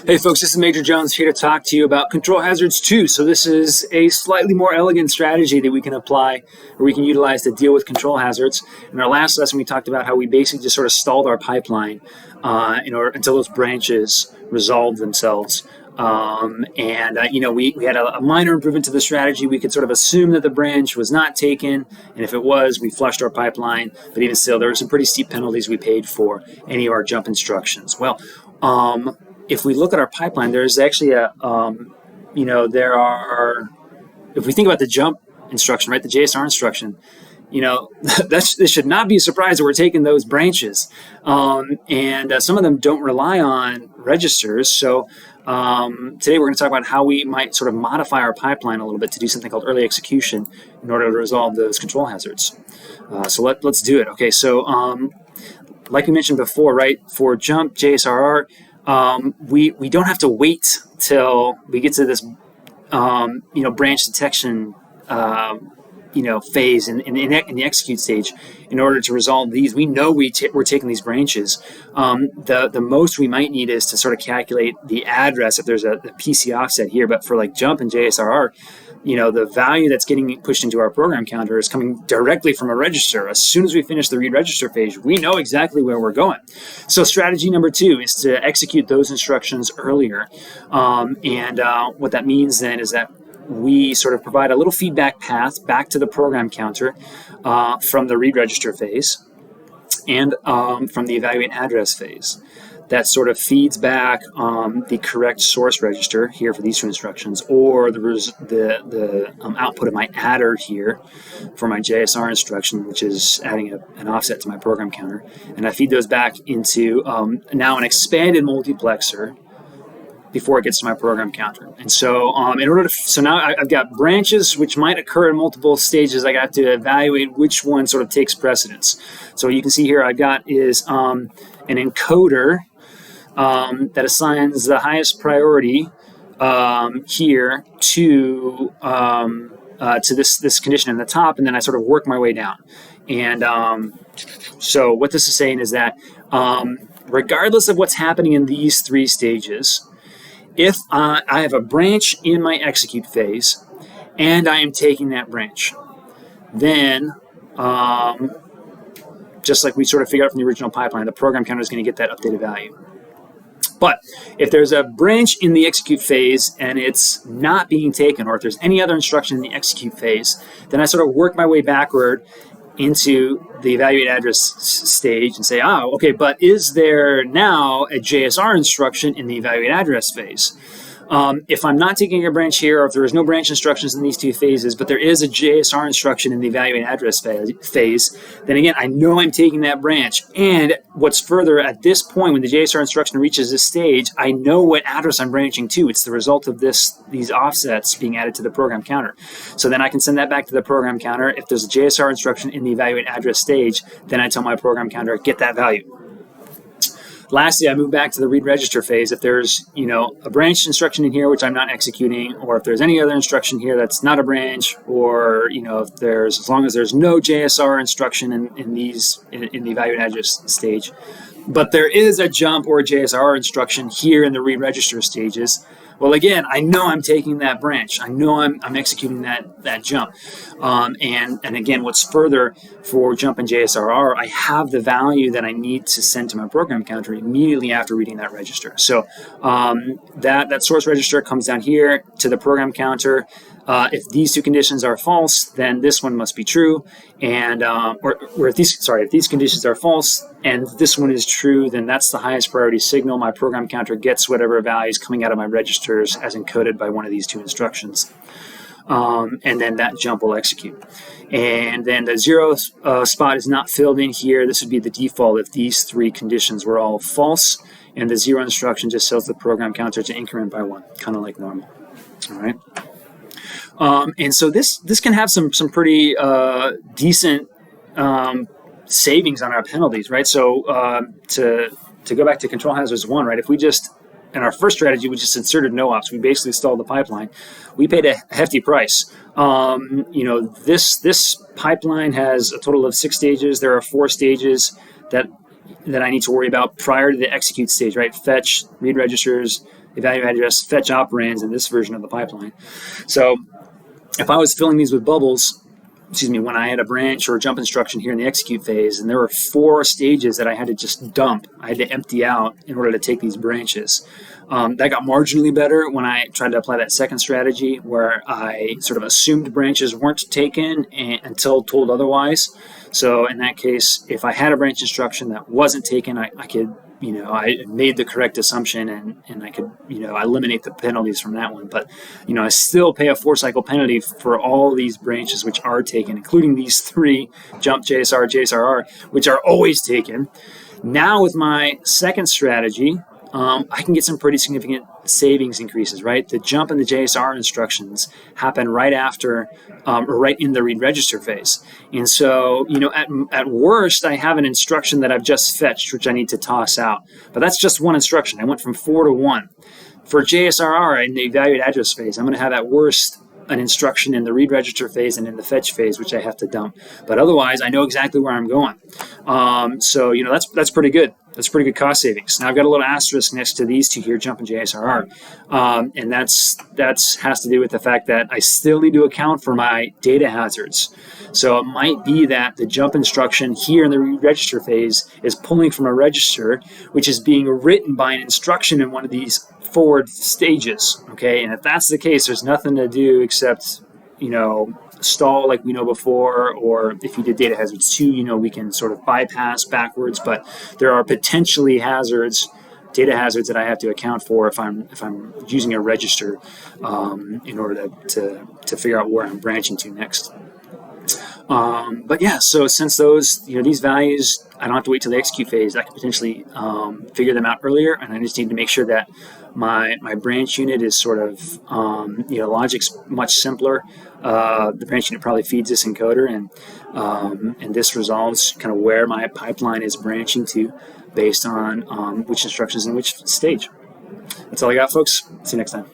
Hey folks, this is Major Jones here to talk to you about Control Hazards 2. So this is a slightly more elegant strategy that we can apply or we can utilize to deal with control hazards. In our last lesson, we talked about how we basically just sort of stalled our pipeline until those branches resolved themselves. We had a minor improvement to the strategy. We could sort of assume that the branch was not taken, and if it was, we flushed our pipeline. But even still, there were some pretty steep penalties we paid for any of our jump instructions. If we look at our pipeline, there's actually if we think about the jump instruction, right, the JSR instruction, this should not be a surprise that we're taking those branches. Some of them don't rely on registers. So today we're going to talk about how we might sort of modify our pipeline a little bit to do something called early execution in order to resolve those control hazards. Let's do it. Okay, so like we mentioned before, right, for jump JSRR, we don't have to wait till we get to this branch detection phase in the execute stage in order to resolve these. We know we're taking these branches. The most we might need is to sort of calculate the address if there's a PC offset here. But for like jump and JSRR, the value that's getting pushed into our program counter is coming directly from a register. As soon as we finish the read register phase, we know exactly where we're going. So strategy number 2 is to execute those instructions earlier. What that means then is that we sort of provide a little feedback path back to the program counter from the read register phase and from the evaluate address phase. That sort of feeds back the correct source register here for these two instructions, or the output of my adder here for my JSR instruction, which is adding an offset to my program counter. And I feed those back into now an expanded multiplexer before it gets to my program counter. And so now I've got branches which might occur in multiple stages. I got to evaluate which one sort of takes precedence. So what you can see here I've got is an encoder that assigns the highest priority here to this condition in the top, and then I sort of work my way down. And so what this is saying is that regardless of what's happening in these 3 stages, if I have a branch in my execute phase and I am taking that branch, then just like we sort of figured out from the original pipeline, the program counter is going to get that updated value. But if there's a branch in the execute phase and it's not being taken, or if there's any other instruction in the execute phase, then I sort of work my way backward into the evaluate address stage and say, but is there now a JSR instruction in the evaluate address phase? If I'm not taking a branch here, or if there is no branch instructions in these 2 phases, but there is a JSR instruction in the evaluate address phase, then again, I know I'm taking that branch. And what's further, at this point, when the JSR instruction reaches this stage, I know what address I'm branching to. It's the result of these offsets being added to the program counter. So then I can send that back to the program counter. If there's a JSR instruction in the evaluate address stage, then I tell my program counter, get that value. Lastly, I move back to the read register phase. If there's, a branch instruction in here which I'm not executing, or if there's any other instruction here that's not a branch, or as long as there's no JSR instruction in the evaluate address stage, but there is a jump or a JSR instruction here in the read register stages, well, again, I know I'm taking that branch. I know I'm executing that jump. And again, what's further, for jump and JSRR, I have the value that I need to send to my program counter immediately after reading that register. So that source register comes down here to the program counter. If these 2 conditions are false, then this one must be true. And if these conditions are false and this one is true, then that's the highest priority signal. My program counter gets whatever value is coming out of my registers as encoded by one of these 2 instructions. And then that jump will execute. And then the 0 spot is not filled in here. This would be the default if these 3 conditions were all false, and the 0 instruction just tells the program counter to increment by 1, kind of like normal. All right. And so this can have some pretty decent savings on our penalties, right? So to go back to control hazards 1, right? If we just, in our first strategy, we just inserted no ops. We basically stalled the pipeline. We paid a hefty price. This pipeline has a total of 6 stages. There are 4 stages that that I need to worry about prior to the execute stage, right? Fetch, read registers, evaluate address, fetch operands in this version of the pipeline. So if I was filling these with bubbles, when I had a branch or a jump instruction here in the execute phase, and there were 4 stages that I had to just dump, I had to empty out in order to take these branches. That got marginally better when I tried to apply that second strategy where I sort of assumed branches weren't taken until told otherwise. So in that case, if I had a branch instruction that wasn't taken, I could, I made the correct assumption and I could, eliminate the penalties from that one. But, I still pay a 4-cycle penalty for all these branches which are taken, including these 3, jump, JSR, JSRR, which are always taken. Now with my second strategy, I can get some pretty significant savings increases, right? The jump and the JSR instructions happen right after or right in the read register phase. And so, at worst, I have an instruction that I've just fetched, which I need to toss out. But that's just one instruction. I went from 4 to 1. For JSRR in the evaluate address phase, I'm going to have at worst an instruction in the read register phase and in the fetch phase, which I have to dump. But otherwise, I know exactly where I'm going. So that's pretty good. That's pretty good cost savings. Now I've got a little asterisk next to these 2 here, jump and JSRR, and that's has to do with the fact that I still need to account for my data hazards. So it might be that the jump instruction here in the read register phase is pulling from a register, which is being written by an instruction in one of these forward stages. Okay, and if that's the case, there's nothing to do except stall like we know before, or if you did data hazards 2, we can sort of bypass backwards, but there are potentially data hazards that I have to account for if I'm using a register in order to figure out where I'm branching to next. But yeah, so since those, these values, I don't have to wait till the execute phase. I can potentially figure them out earlier, and I just need to make sure that my branch unit is sort of, logic's much simpler. The branch unit probably feeds this encoder, and this resolves kind of where my pipeline is branching to based on which instructions in which stage. That's all I got, folks. See you next time.